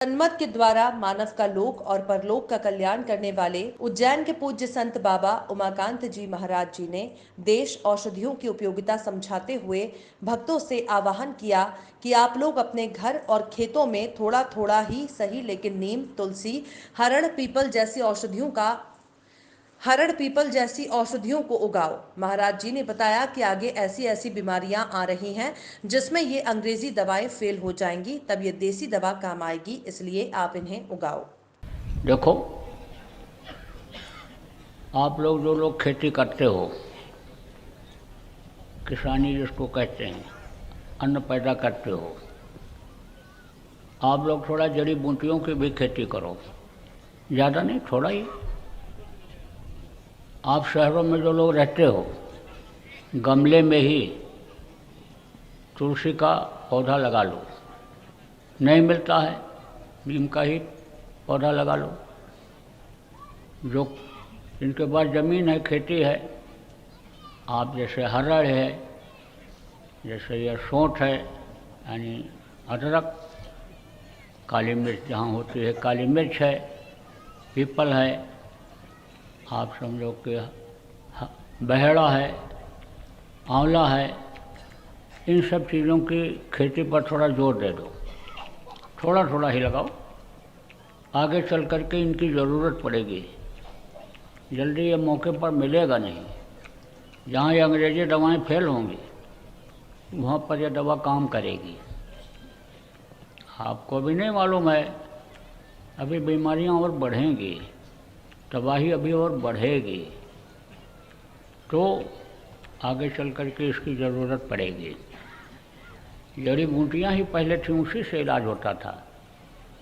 सन्मत के द्वारा मानव का लोक और परलोक का कल्याण करने वाले उज्जैन के पूज्य संत बाबा उमाकांत जी महाराज जी ने देश औषधियों की उपयोगिता समझाते हुए भक्तों से आह्वान किया कि आप लोग अपने घर और खेतों में थोड़ा थोड़ा ही सही लेकिन नीम, तुलसी, हरड़ पीपल जैसी औषधियों को उगाओ। महाराज जी ने बताया कि आगे ऐसी ऐसी बीमारियां आ रही हैं जिसमें ये अंग्रेजी दवाएं फेल हो जाएंगी, तब ये देसी दवा काम आएगी, इसलिए आप इन्हें उगाओ। देखो, आप लोग जो लोग खेती करते हो, किसानी जिसको कहते हैं, अन्न पैदा करते हो, आप लोग थोड़ा जड़ी बूटियों की भी खेती करो। ज़्यादा नहीं, थोड़ा ही। आप शहरों में जो लोग रहते हो, गमले में ही तुलसी का पौधा लगा लो। नहीं मिलता है, नीम का ही पौधा लगा लो। जो जिनके पास ज़मीन है, खेती है, आप जैसे हरड़ है, जैसे यह सौंठ है, यानी अदरक, काली मिर्च जहाँ होती है काली मिर्च है, पीपल है, आप समझो कि बहेड़ा है, आंवला है, इन सब चीज़ों की खेती पर थोड़ा जोर दे दो। थोड़ा थोड़ा ही लगाओ, आगे चल कर के इनकी ज़रूरत पड़ेगी। जल्दी ये मौके पर मिलेगा नहीं। जहाँ ये अंग्रेजी दवाएं फेल होंगी, वहाँ पर यह दवा काम करेगी। आपको भी नहीं मालूम है, अभी बीमारियाँ और बढ़ेंगी, तबाही अभी और बढ़ेगी, तो आगे चल कर के इसकी ज़रूरत पड़ेगी। जड़ी बूटियाँ ही पहले थी, उसी से इलाज होता था।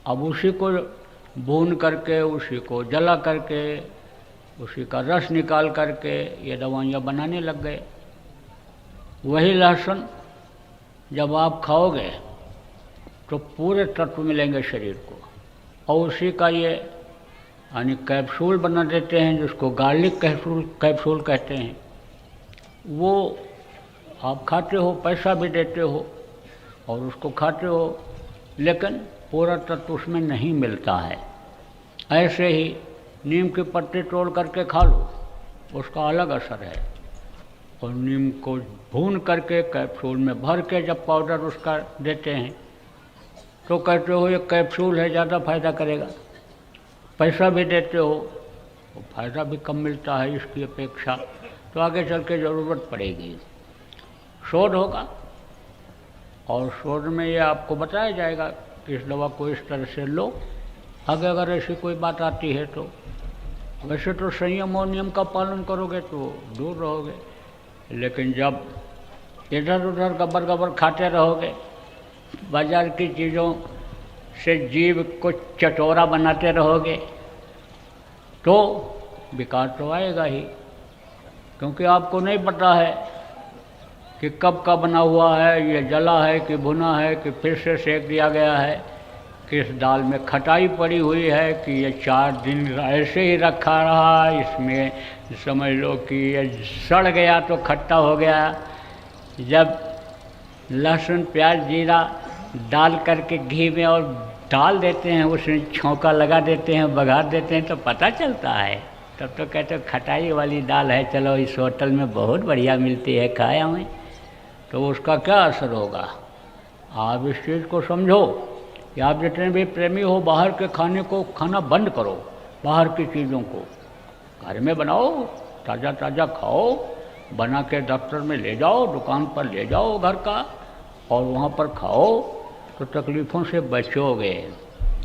अब उसी को भून करके, उसी को जला करके, उसी का रस निकाल करके ये दवाइयाँ बनाने लग गए। वही लहसुन जब आप खाओगे तो पूरे तत्व मिलेंगे शरीर को, और उसी का ये यानी कैप्सूल बना देते हैं, जिसको गार्लिक कैप्सूल कहते हैं। वो आप खाते हो, पैसा भी देते हो और उसको खाते हो, लेकिन पूरा तत्व उसमें नहीं मिलता है। ऐसे ही नीम के पत्ते तोड़ करके खा लो, उसका अलग असर है। और नीम को भून करके कैप्सूल में भर के जब पाउडर उसका देते हैं, तो कहते हो ये कैप्सूल है, ज़्यादा फायदा करेगा। पैसा भी देते हो, तो फायदा भी कम मिलता है इसकी अपेक्षा, तो आगे चल के ज़रूरत पड़ेगी। शोध होगा, और शोध में ये आपको बताया जाएगा कि इस दवा को इस तरह से लो। आगे अगर ऐसी कोई बात आती है तो वैसे तो संयम और नियम का पालन करोगे तो दूर रहोगे, लेकिन जब इधर उधर गबर गबर खाते रहोगे, बाजार की चीज़ों से जीव को चटोरा बनाते रहोगे, तो विकार तो आएगा ही। क्योंकि आपको नहीं पता है कि कब का बना हुआ है, ये जला है कि भुना है कि फिर से सेक दिया गया है, किस दाल में खटाई पड़ी हुई है कि ये 4 दिन ऐसे ही रखा रहा, इसमें समझ लो कि ये सड़ गया तो खट्टा हो गया। जब लहसुन प्याज जीरा डाल करके घी में और डाल देते हैं, उसमें छौंका लगा देते हैं, बघार देते हैं, तो पता चलता है। तब तो कहते हो खटाई वाली दाल है, चलो इस होटल में बहुत बढ़िया मिलती है, खाया हमें, तो उसका क्या असर होगा। आप इस चीज़ को समझो कि आप जितने भी प्रेमी हो, बाहर के खाने को खाना बंद करो। बाहर की चीज़ों को घर में बनाओ, ताज़ा ताज़ा खाओ, बना के दफ्तर में ले जाओ, दुकान पर ले जाओ घर का, और वहाँ पर खाओ, तो तकलीफ़ों से बचोगे।